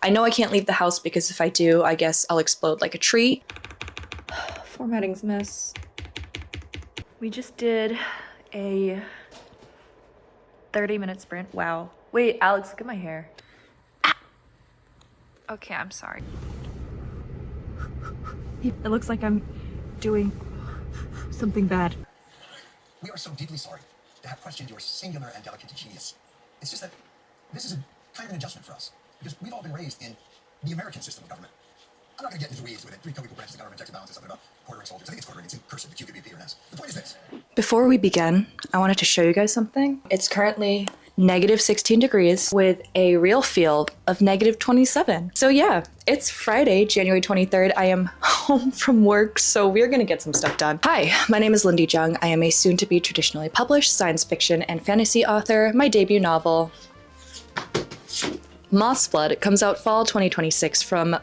I know I can't leave the house because if I do, I guess I'll explode like a tree. Formatting's a mess. We just did a 30-minute sprint. Wow. Wait, Alex, look at my hair. Ah. Okay, I'm sorry. It looks like I'm doing something bad. We are so deeply sorry to have questioned your singular and delicate genius. It's just that this is a kind of an adjustment for us, because we've all been raised in the American system of government. I'm not going to get into the weeds with it. 3 co-equal branches of government, checks and balances, something about quartering soldiers. I think it's quartering. It's in cursive, the Q could be a P or an S. The point is this. Before we begin, I wanted to show you guys something. It's currently negative 16 degrees with a real feel of negative 27. So yeah, it's Friday, January 23rd. I am home from work, so we're gonna get some stuff done. Hi, my name is Lindy Jung. I am a soon-to-be traditionally published science fiction and fantasy author. My debut novel, MOTHSBLOOD, comes out fall 2026 from...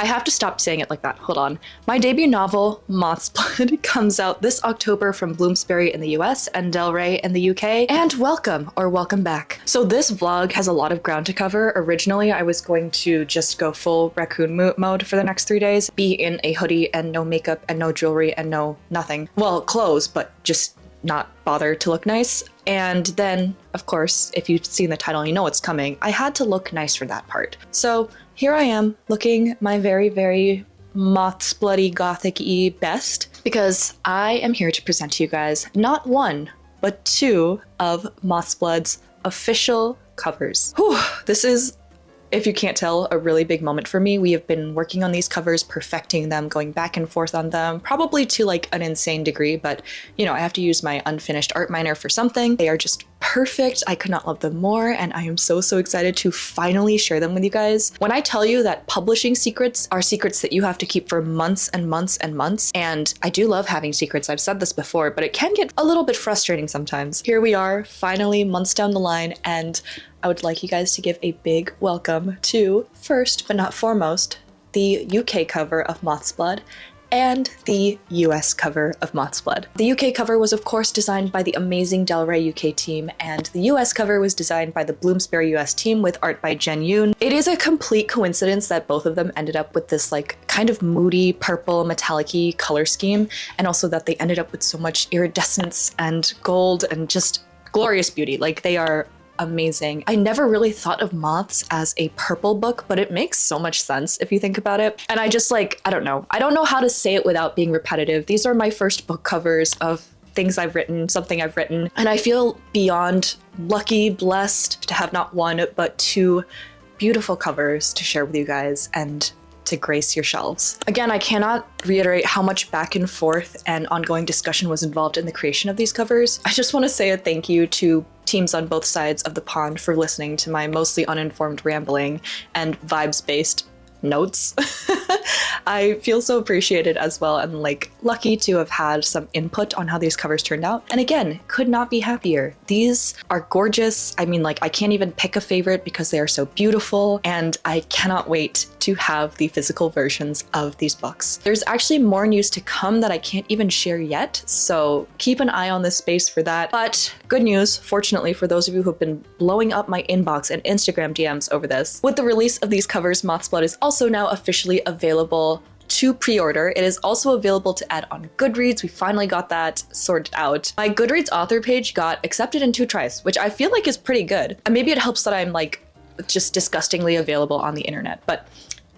I have to stop saying it like that, hold on. My debut novel, MOTHSBLOOD, comes out this October from Bloomsbury in the US and Del Rey in the UK. And welcome, or welcome back. So this vlog has a lot of ground to cover. Originally, I was going to just go full raccoon mode for the next 3 days, be in a hoodie and no makeup and no jewelry and no nothing. Well, clothes, but just not bother to look nice. And then, of course, if you've seen the title, you know what's coming. I had to look nice for that part. So here I am, looking my very, very MOTHSBLOOD gothic-y best, because I am here to present to you guys not one, but 2 of MOTHSBLOOD's official covers. Whew, this is, if you can't tell, a really big moment for me. We have been working on these covers, perfecting them, going back and forth on them, probably to like an insane degree, but you know, I have to use my unfinished art minor for something. They are just perfect. I could not love them more, and I am so excited to finally share them with you guys. When I tell you that publishing secrets are secrets that you have to keep for months and months and months, and I do love having secrets, I've said this before, but it can get a little bit frustrating sometimes. Here we are, finally months down the line, and I would like you guys to give a big welcome to, first but not foremost, the UK cover of MOTHSBLOOD and the US cover of MOTHSBLOOD. The UK cover was of course designed by the amazing Del Rey UK team, and the US cover was designed by the Bloomsbury US team with art by Jen Yoon. It is a complete coincidence that both of them ended up with this like kind of moody purple metallic-y color scheme, and also that they ended up with so much iridescence and gold and just glorious beauty. Like, they are amazing. I never really thought of moths as a purple book, but it makes so much sense if you think about it. And I just like, I don't know how to say it without being repetitive. These are my first book covers of things I've written, something I've written, and I feel beyond lucky, blessed to have not one, but 2 beautiful covers to share with you guys and to grace your shelves. Again, I cannot reiterate how much back and forth and ongoing discussion was involved in the creation of these covers. I just want to say a thank you to teams on both sides of the pond for listening to my mostly uninformed rambling and vibes-based notes. I feel so appreciated as well, and like lucky to have had some input on how these covers turned out. And again, could not be happier. These are gorgeous. I mean, like, I can't even pick a favorite because they are so beautiful, and I cannot wait to have the physical versions of these books. There's actually more news to come that I can't even share yet, so keep an eye on this space for that. But good news, fortunately, for those of you who have been blowing up my inbox and Instagram DMs over this. With the release of these covers, MOTHSBLOOD is also now officially available to pre-order. It is also available to add on Goodreads. We finally got that sorted out. My Goodreads author page got accepted in 2 tries, which I feel like is pretty good. And maybe it helps that I'm like just disgustingly available on the internet, but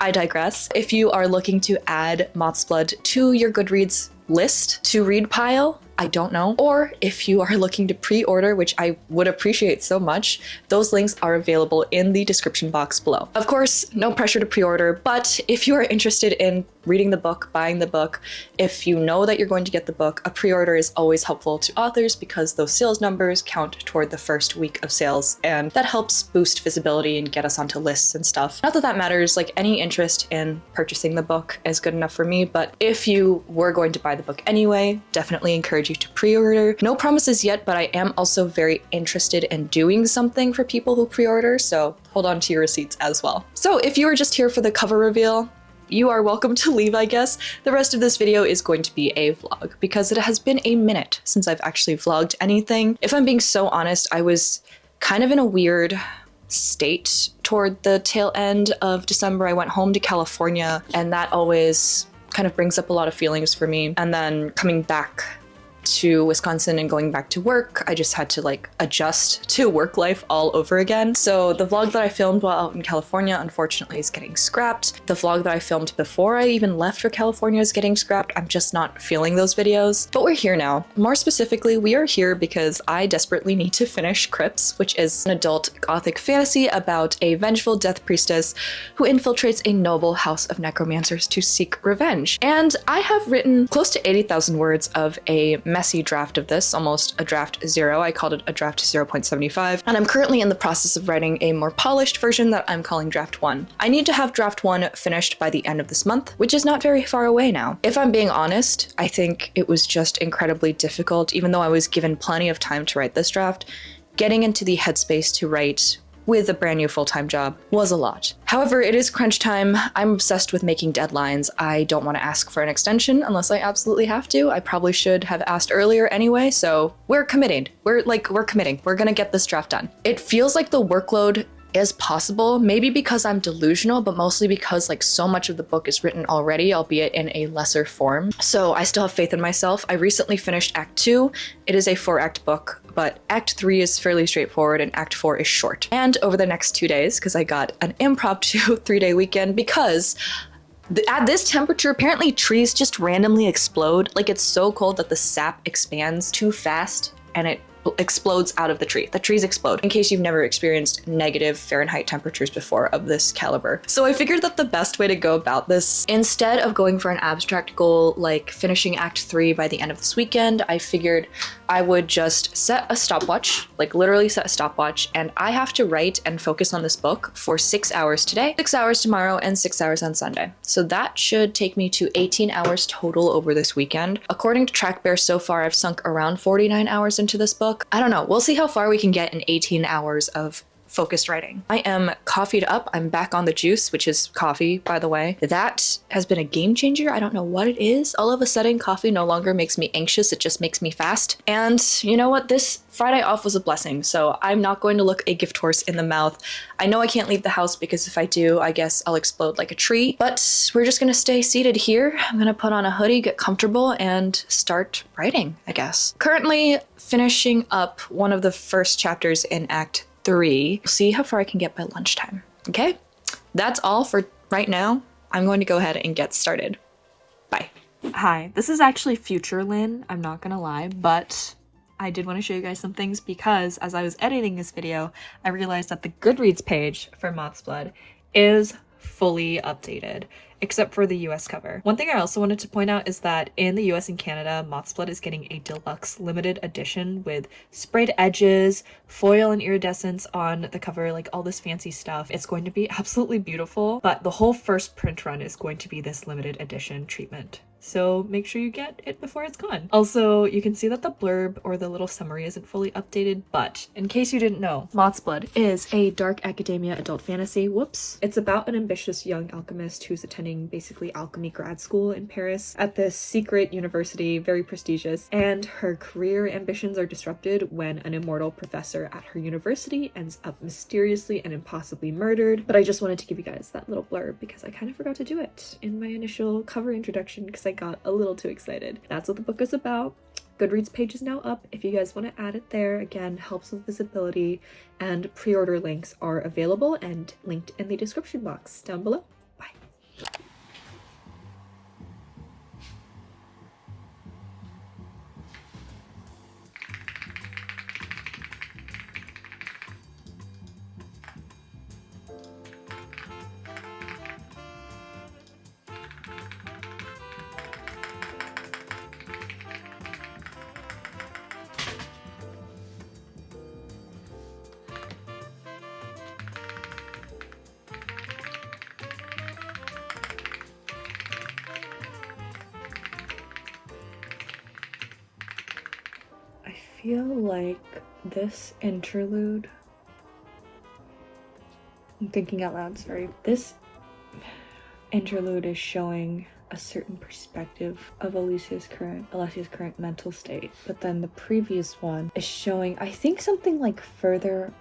I digress. If you are looking to add MOTHSBLOOD to your Goodreads list to read pile, I don't know. Or if you are looking to pre-order, which I would appreciate so much, those links are available in the description box below. Of course, no pressure to pre-order, but if you are interested in reading the book, buying the book, if you know that you're going to get the book, a pre-order is always helpful to authors because those sales numbers count toward the first week of sales, and that helps boost visibility and get us onto lists and stuff. Not that that matters, like any interest in purchasing the book is good enough for me, but if you were going to buy the book anyway, definitely encourage you to pre-order. No promises yet, but I am also very interested in doing something for people who pre-order, so hold on to your receipts as well. So if you are just here for the cover reveal, you are welcome to leave, I guess. The rest of this video is going to be a vlog because it has been a minute since I've actually vlogged anything. If I'm being so honest, I was kind of in a weird state toward the tail end of December, I went home to California, and that always kind of brings up a lot of feelings for me. And then coming back to Wisconsin and going back to work, I just had to like adjust to work life all over again. So the vlog that I filmed while out in California unfortunately is getting scrapped. The vlog that I filmed before I even left for California is getting scrapped. I'm just not feeling those videos. But we're here now. More specifically, we are here because I desperately need to finish Crypts, which is an adult gothic fantasy about a vengeful death priestess who infiltrates a noble house of necromancers to seek revenge. And I have written close to 80,000 words of a messy draft of this, almost a draft 0. I called it a draft 0.75, and I'm currently in the process of writing a more polished version that I'm calling draft 1. I need to have draft 1 finished by the end of this month, which is not very far away now. If I'm being honest, I think it was just incredibly difficult, even though I was given plenty of time to write this draft. Getting into the headspace to write with a brand new full-time job was a lot. However, it is crunch time. I'm obsessed with making deadlines. I don't want to ask for an extension unless I absolutely have to. I probably should have asked earlier anyway, so we're committed. We're committing. We're gonna get this draft done. It feels like the workload is possible, maybe because I'm delusional, but mostly because like so much of the book is written already, albeit in a lesser form. So I still have faith in myself. I recently finished Act 2. It is a 4-act book, but Act 3 is fairly straightforward and Act 4 is short. And over the next 2 days, because I got an impromptu 3-day weekend, because at this temperature, apparently trees just randomly explode. Like it's so cold that the sap expands too fast and it explodes out of the tree. The trees explode, in case you've never experienced negative Fahrenheit temperatures before of this caliber. So I figured that the best way to go about this, instead of going for an abstract goal like finishing Act 3 by the end of this weekend, I figured I would just set a stopwatch, like literally set a stopwatch, and I have to write and focus on this book for 6 hours today, 6 hours tomorrow, and 6 hours on Sunday. So that should take me to 18 hours total over this weekend. According to TrackBear, so far I've sunk around 49 hours into this book. I don't know. We'll see how far we can get in 18 hours of focused writing. I am coffeeed up. I'm back on the juice, which is coffee, by the way. That has been a game changer. I don't know what it is. All of a sudden, coffee no longer makes me anxious. It just makes me fast. And you know what? This Friday off was a blessing, so I'm not going to look a gift horse in the mouth. I know I can't leave the house because if I do, I guess I'll explode like a tree, but we're just gonna stay seated here. I'm gonna put on a hoodie, get comfortable, and start writing, I guess. Currently finishing up one of the first chapters in Act 3. We'll see how far I can get by lunchtime. Okay? That's all for right now. I'm going to go ahead and get started. Bye. Hi, this is actually future Lynn, I'm not gonna lie, but I did want to show you guys some things because as I was editing this video, I realized that the Goodreads page for MOTHSBLOOD is fully updated, except for the US cover. One thing I also wanted to point out is that in the US and Canada, MOTHSBLOOD is getting a deluxe limited edition with sprayed edges, foil and iridescence on the cover, like all this fancy stuff. It's going to be absolutely beautiful, but the whole first print run is going to be this limited edition treatment. So make sure you get it before it's gone. Also, you can see that the blurb or the little summary isn't fully updated, but in case you didn't know, MOTHSBLOOD is a dark academia adult fantasy. Whoops. It's about an ambitious young alchemist who's attending basically alchemy grad school in Paris at this secret university, very prestigious, and her career ambitions are disrupted when an immortal professor at her university ends up mysteriously and impossibly murdered. But I just wanted to give you guys that little blurb because I kind of forgot to do it in my initial cover introduction because I got a little too excited. That's what the book is about. Goodreads page is now up if you guys want to add it there. Again, helps with visibility, and pre-order links are available and linked in the description box down below. Bye. I feel like this interlude, I'm thinking out loud, sorry. This interlude is showing a certain perspective of Alessia's current mental state, but then the previous one is showing, I think, something like further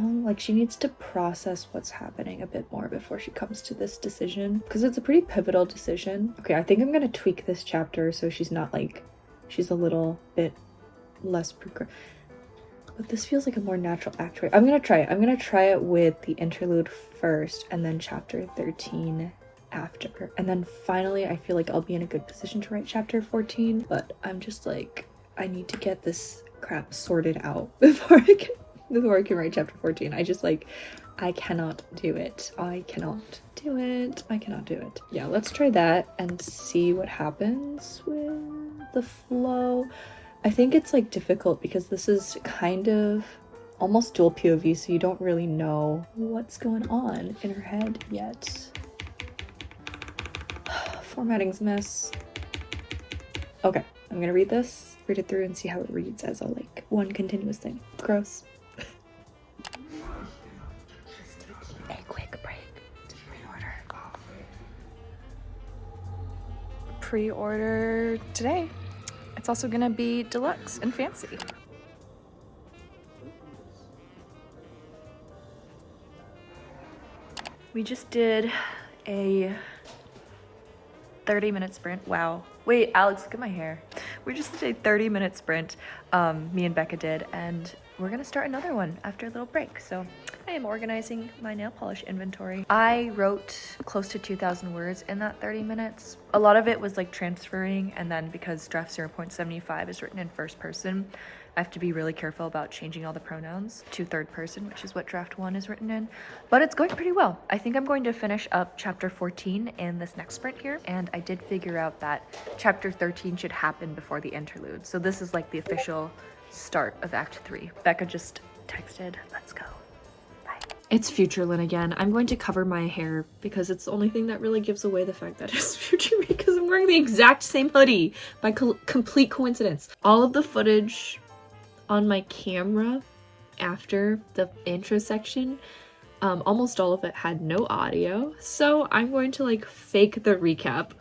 like she needs to process what's happening a bit more before she comes to this decision, because it's a pretty pivotal decision. Okay, I think I'm gonna tweak this chapter so she's not like, she's a little bit less but this feels like a more natural act. I'm gonna try it. I'm gonna try it with the interlude first and then chapter 13 after. And then finally I feel like I'll be in a good position to write chapter 14, but I'm just like, I need to get this crap sorted out before I can write chapter 14. I just like, I cannot do it. I cannot do it. I cannot do it. Yeah, let's try that and see what happens with the flow. I think it's like difficult because this is kind of almost dual POV, so you don't really know what's going on in her head yet. Formatting's a mess. Okay, I'm gonna read it through and see how it reads as a like one continuous thing. Gross. Just taking a quick break to pre-order. Pre-order today. It's also gonna be deluxe and fancy. We just did a 30-minute sprint. Wow. Wait, Alex, look at my hair. We just did a 30-minute sprint, me and Becca did, and we're gonna start another one after a little break. So I am organizing my nail polish inventory. I wrote close to 2,000 words in that 30 minutes. A lot of it was like transferring, and then because draft 0.75 is written in first person, I have to be really careful about changing all the pronouns to third person, which is what draft 1 is written in. But it's going pretty well. I think I'm going to finish up chapter 14 in this next sprint here, and I did figure out that chapter 13 should happen before the interlude. So this is like the official start of Act 3. Becca just texted, let's go. Bye. It's future Lynn again. I'm going to cover my hair because it's the only thing that really gives away the fact that it's future me, because I'm wearing the exact same hoodie by complete coincidence. All of the footage on my camera after the intro section, almost all of it had no audio, so I'm going to like fake the recap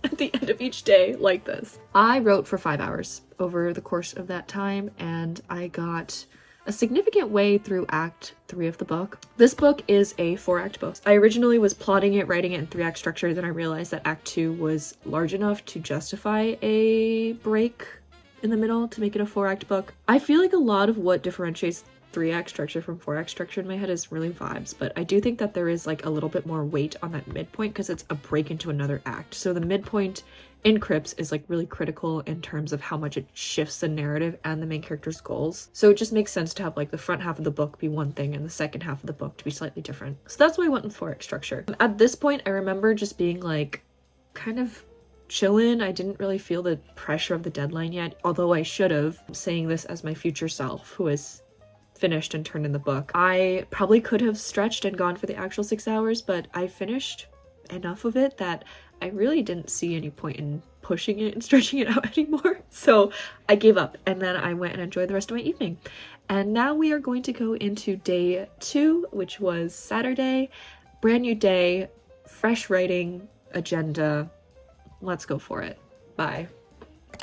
at the end of each day like this. I wrote for 5 hours over the course of that time, and I got a significant way through Act 3 of the book. This book is a 4-act book. I originally was plotting it, writing it in 3-act structure, then I realized that Act 2 was large enough to justify a break in the middle to make it a 4-act book. I feel like a lot of what differentiates 3-act structure from 4-act structure in my head is really vibes, but I do think that there is like a little bit more weight on that midpoint because it's a break into another act. So the midpoint in Crips is like really critical in terms of how much it shifts the narrative and the main character's goals. So it just makes sense to have like the front half of the book be one thing and the second half of the book to be slightly different. So that's why I went with 4-act structure. At this point, I remember just being like kind of chillin'. I didn't really feel the pressure of the deadline yet, although I should have. I'm saying this as my future self who has finished and turned in the book. I probably could have stretched and gone for the actual 6 hours, but I finished enough of it that I really didn't see any point in pushing it and stretching it out anymore. So I gave up, and then I went and enjoyed the rest of my evening. And now we are going to go into day 2, which was Saturday. Brand new day, fresh writing agenda. Let's go for it. Bye.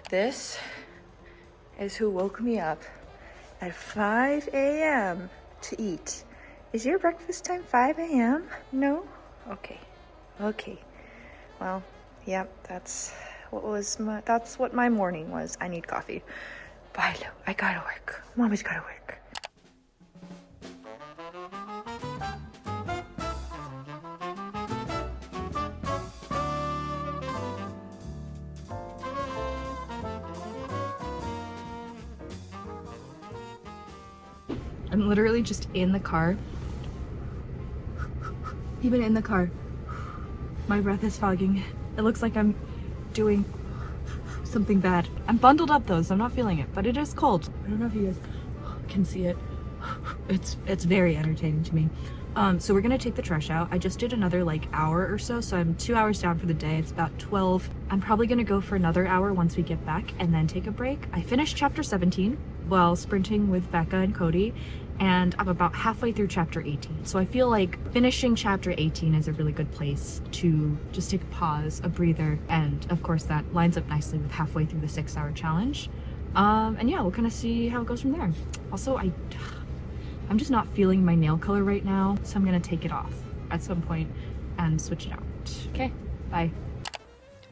This is who woke me up at 5 a.m. to eat. Is your breakfast time 5 a.m.? No? Okay. Okay. Well, yep, that's what my morning was. I need coffee. Bye, Lou. I gotta work. Mommy's gotta work. I'm literally just in the car. Even in the car. My breath is fogging. It looks like I'm doing something bad. I'm bundled up though, so I'm not feeling it, but it is cold. I don't know if you guys can see it. It's very entertaining to me. So we're gonna take the trash out. I just did another like hour or so I'm 2 hours down for the day. It's about 12. I'm probably gonna go for another hour once we get back and then take a break. I finished chapter 17 while sprinting with Becca and Cody, and I'm about halfway through chapter 18. So I feel like finishing chapter 18 is a really good place to just take a pause, a breather, and of course that lines up nicely with halfway through the 6-hour challenge. And yeah, we'll kind of see how it goes from there. Also, I'm just not feeling my nail color right now, so I'm gonna take it off at some point and switch it out. Okay, bye.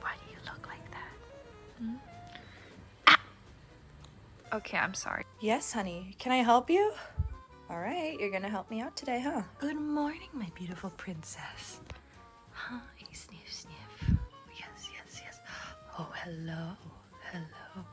Why do you look like that? Ah! Okay, I'm sorry. Yes, honey. Can I help you? All right, you're gonna help me out today, huh? Good morning, my beautiful princess. Hi, sniff, sniff. Yes, yes, yes. Oh, hello, hello.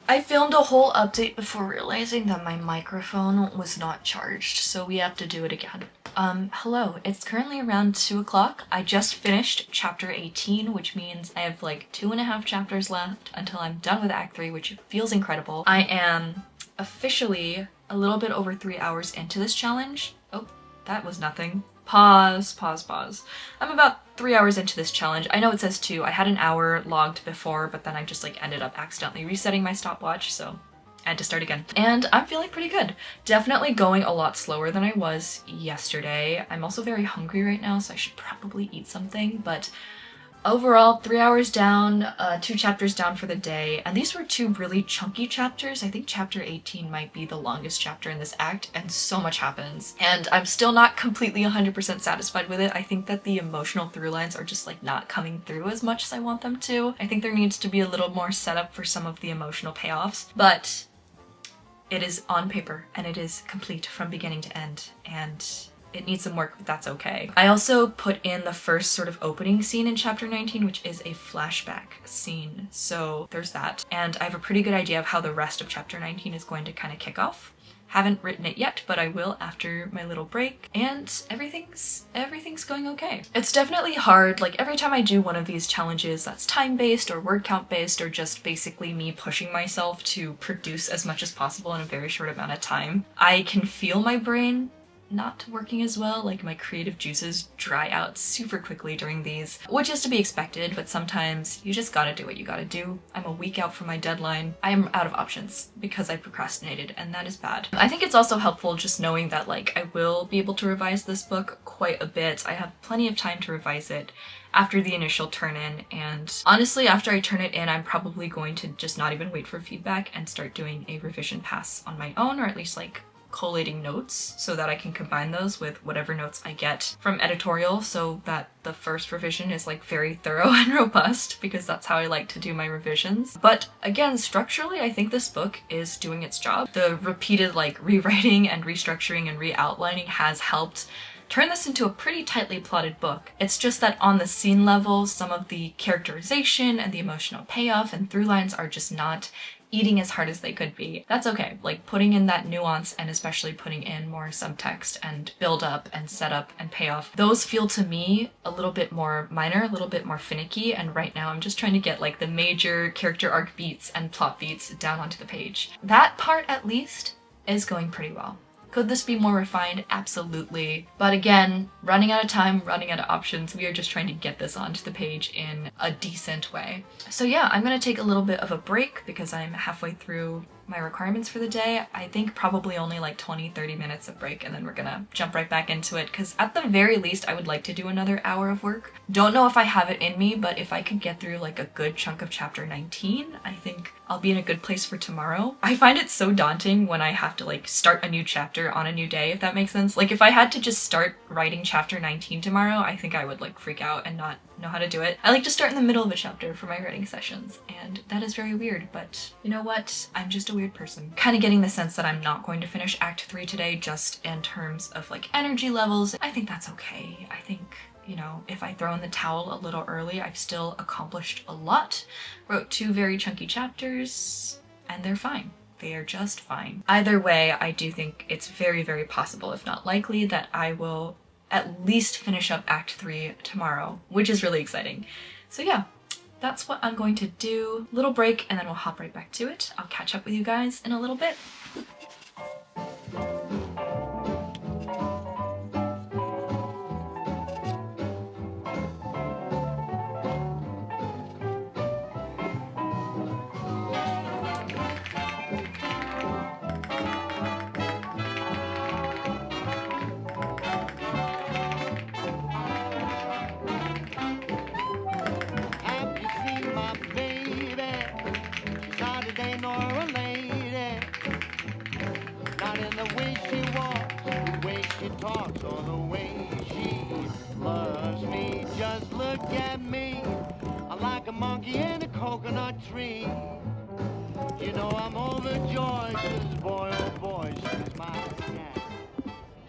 I filmed a whole update before realizing that my microphone was not charged, so we have to do it again. Hello, it's currently around 2 o'clock. I just finished chapter 18, which means I have like 2.5 chapters left until I'm done with Act 3, which feels incredible. I am officially a little bit over 3 hours into this challenge. Oh, that was nothing. Pause, pause, pause. I'm about 3 hours into this challenge. I know it says 2. I had an hour logged before, but then I just like ended up accidentally resetting my stopwatch, so I had to start again. And I'm feeling pretty good. Definitely going a lot slower than I was yesterday. I'm also very hungry right now, so I should probably eat something, but overall, 3 hours down, 2 chapters down for the day, and these were 2 really chunky chapters. I think chapter 18 might be the longest chapter in this act, and so much happens. And I'm still not completely 100% satisfied with it. I think that the emotional through lines are just like not coming through as much as I want them to. I think there needs to be a little more setup for some of the emotional payoffs, but it is on paper and it is complete from beginning to end, and it needs some work, but that's okay. I also put in the first sort of opening scene in chapter 19, which is a flashback scene. So there's that. And I have a pretty good idea of how the rest of chapter 19 is going to kind of kick off. Haven't written it yet, but I will after my little break, and everything's going okay. It's definitely hard. Like every time I do one of these challenges that's time-based or word count-based or just basically me pushing myself to produce as much as possible in a very short amount of time, I can feel my brain not working as well. Like my creative juices dry out super quickly during these, which is to be expected, but sometimes you just gotta do what you gotta do. I'm a week out from my deadline. I am out of options because I procrastinated, and that is bad. I think it's also helpful just knowing that like I will be able to revise this book quite a bit. I have plenty of time to revise it after the initial turn-in, and honestly after I turn it in I'm probably going to just not even wait for feedback and start doing a revision pass on my own, or at least like collating notes so that I can combine those with whatever notes I get from editorial, so that the first revision is like very thorough and robust, because that's how I like to do my revisions. But again, structurally I think this book is doing its job. The repeated like rewriting and restructuring and re-outlining has helped turn this into a pretty tightly plotted book. It's just that on the scene level, some of the characterization and the emotional payoff and through lines are just not eating as hard as they could be. That's okay. Like putting in that nuance and especially putting in more subtext and build up and setup and payoff, those feel to me a little bit more minor, a little bit more finicky, and right now I'm just trying to get like the major character arc beats and plot beats down onto the page. That part at least is going pretty well. Could this be more refined? Absolutely. But again, running out of time, running out of options, we are just trying to get this onto the page in a decent way. So yeah, I'm gonna take a little bit of a break because I'm halfway through my requirements for the day. I think probably only like 20-30 minutes of break, and then we're gonna jump right back into it, because at the very least I would like to do another hour of work. Don't know if I have it in me, but if I could get through like a good chunk of chapter 19, I think I'll be in a good place for tomorrow. I find it so daunting when I have to like start a new chapter on a new day, if that makes sense. Like if I had to just start writing chapter 19 tomorrow, I think I would like freak out and not know how to do it. I like to start in the middle of a chapter for my writing sessions, and that is very weird, but you know what? I'm just a weird person. Kind of getting the sense that I'm not going to finish Act 3 today, just in terms of like energy levels. I think that's okay. I think, you know, if I throw in the towel a little early, I've still accomplished a lot. Wrote 2 very chunky chapters, and they're fine. They are just fine. Either way, I do think it's very, very possible, if not likely, that I will at least finish up Act 3 tomorrow, which is really exciting. So yeah, that's what I'm going to do. Little break, and then we'll hop right back to it. I'll catch up with you guys in a little bit. in the way she walks, the way she talks, or the way she loves me. Just look at me, I'm like a monkey in a coconut tree. You know I'm overjoyed, 'cause boy, oh boy, she's my cat.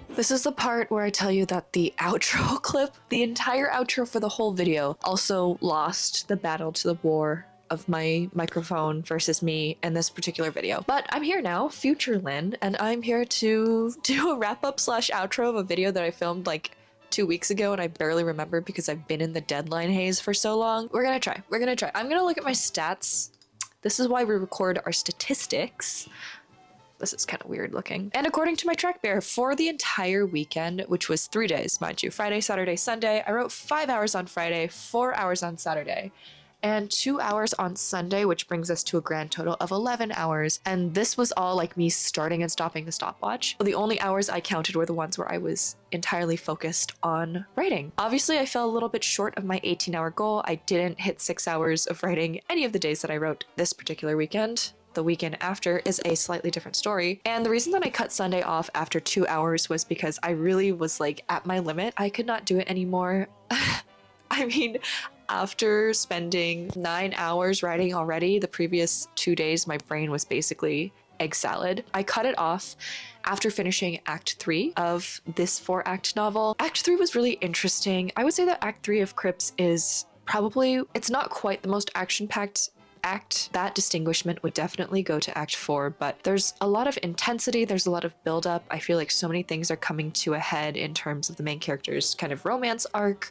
This is the part where I tell you that the outro clip, the entire outro for the whole video, also lost the battle to the war of my microphone versus me in this particular video. But I'm here now, future Lynn, and I'm here to do a wrap-up slash outro of a video that I filmed like 2 weeks ago and I barely remember because I've been in the deadline haze for so long. We're gonna try. I'm gonna look at my stats. This is why we record our statistics. This is kind of weird looking. And according to my track bear, for the entire weekend, which was 3 days, mind you, Friday, Saturday, Sunday, I wrote 5 hours on Friday, 4 hours on Saturday, and 2 hours on Sunday, which brings us to a grand total of 11 hours. And this was all like me starting and stopping the stopwatch. The only hours I counted were the ones where I was entirely focused on writing. Obviously, I fell a little bit short of my 18-hour goal. I didn't hit 6 hours of writing any of the days that I wrote this particular weekend. The weekend after is a slightly different story. And the reason that I cut Sunday off after 2 hours was because I really was like at my limit. I could not do it anymore. I mean, after spending 9 hours writing already, the previous 2 days, my brain was basically egg salad. I cut it off after finishing Act 3 of this 4-act novel. Act 3 was really interesting. I would say that Act 3 of Crips is probably, it's not quite the most action-packed act. That distinguishment would definitely go to Act 4, but there's a lot of intensity, there's a lot of build-up. I feel like so many things are coming to a head in terms of the main character's kind of romance arc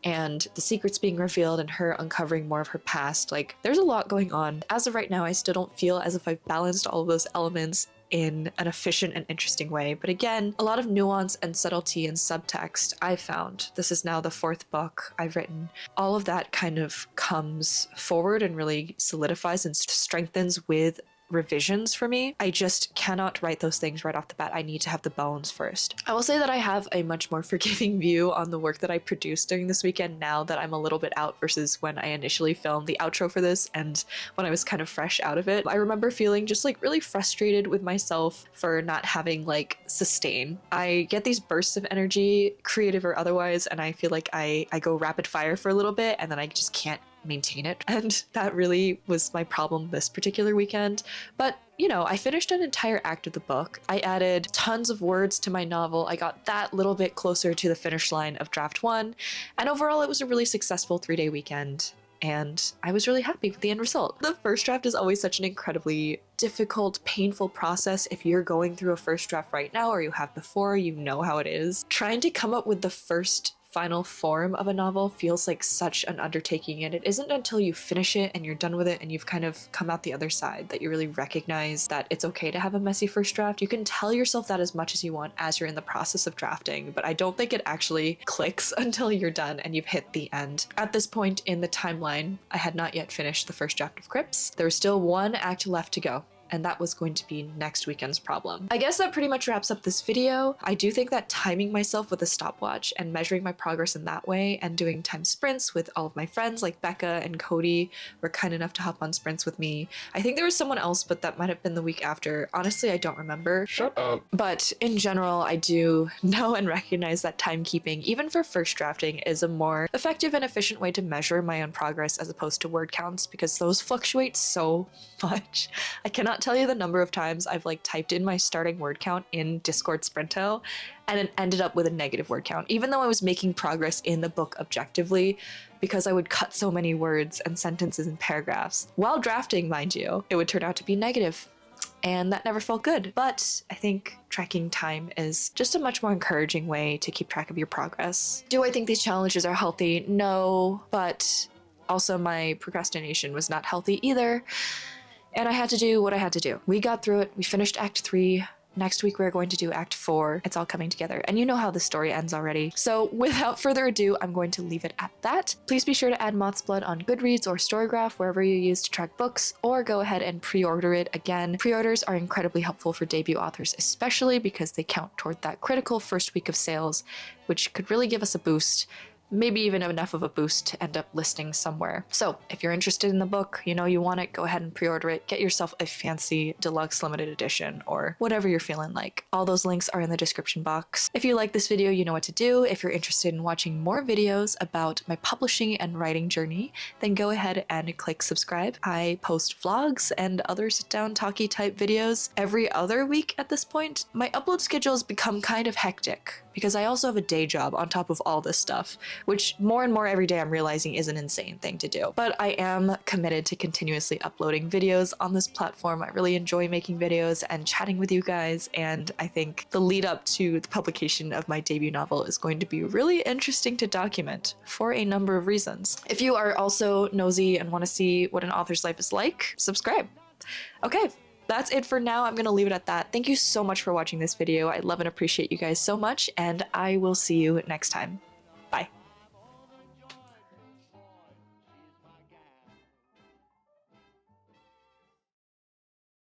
and the secrets being revealed and her uncovering more of her past. Like, there's a lot going on. As of right now, I still don't feel as if I've balanced all of those elements in an efficient and interesting way. But again, a lot of nuance and subtlety and subtext I've found. This is now the 4th book I've written. All of that kind of comes forward and really solidifies and strengthens with revisions for me. I just cannot write those things right off the bat. I need to have the bones first. I will say that I have a much more forgiving view on the work that I produced during this weekend now that I'm a little bit out versus when I initially filmed the outro for this and when I was kind of fresh out of it. I remember feeling just like really frustrated with myself for not having like sustain. I get these bursts of energy, creative or otherwise, and I feel like I go rapid fire for a little bit and then I just can't maintain it. And that really was my problem this particular weekend. But you know, I finished an entire act of the book. I added tons of words to my novel. I got that little bit closer to the finish line of draft 1. And overall, it was a really successful 3-day weekend. And I was really happy with the end result. The first draft is always such an incredibly difficult, painful process. If you're going through a first draft right now or you have before, you know how it is. Trying to come up with the first final form of a novel feels like such an undertaking, and it isn't until you finish it and you're done with it and you've kind of come out the other side that you really recognize that it's okay to have a messy first draft. You can tell yourself that as much as you want as you're in the process of drafting, but I don't think it actually clicks until you're done and you've hit the end. At this point in the timeline, I had not yet finished the first draft of Crips. There was still 1 act left to go, and that was going to be next weekend's problem. I guess that pretty much wraps up this video. I do think that timing myself with a stopwatch and measuring my progress in that way and doing time sprints with all of my friends like Becca and Cody were kind enough to hop on sprints with me. I think there was someone else, but that might have been the week after. Honestly, I don't remember. Shut up. But in general, I do know and recognize that timekeeping, even for first drafting, is a more effective and efficient way to measure my own progress as opposed to word counts, because those fluctuate so much. I cannot tell you the number of times I've like typed in my starting word count in Discord Sprinto and it ended up with a negative word count, even though I was making progress in the book objectively, because I would cut so many words and sentences and paragraphs. While drafting, mind you, it would turn out to be negative. And that never felt good. But I think tracking time is just a much more encouraging way to keep track of your progress. Do I think these challenges are healthy? No, but also my procrastination was not healthy either. And I had to do what I had to do. We got through it. We finished Act 3. Next week, we're going to do Act 4. It's all coming together. And you know how the story ends already. So without further ado, I'm going to leave it at that. Please be sure to add Moth's Blood on Goodreads or Storygraph, wherever you use to track books, or go ahead and pre-order it. Again, pre-orders are incredibly helpful for debut authors, especially because they count toward that critical first week of sales, which could really give us a boost maybe even enough of a boost to end up listing somewhere. So if you're interested in the book, you know you want it, go ahead and pre-order it. Get yourself a fancy deluxe limited edition or whatever you're feeling like. All those links are in the description box. If you like this video, you know what to do. If you're interested in watching more videos about my publishing and writing journey, then go ahead and click subscribe. I post vlogs and other sit-down talky type videos every other week at this point. My upload schedule has become kind of hectic because I also have a day job on top of all this stuff, which more and more every day I'm realizing is an insane thing to do. But I am committed to continuously uploading videos on this platform. I really enjoy making videos and chatting with you guys, and I think the lead up to the publication of my debut novel is going to be really interesting to document for a number of reasons. If you are also nosy and want to see what an author's life is like, subscribe. Okay. That's it for now. I'm going to leave it at that. Thank you so much for watching this video. I love and appreciate you guys so much, and I will see you next time.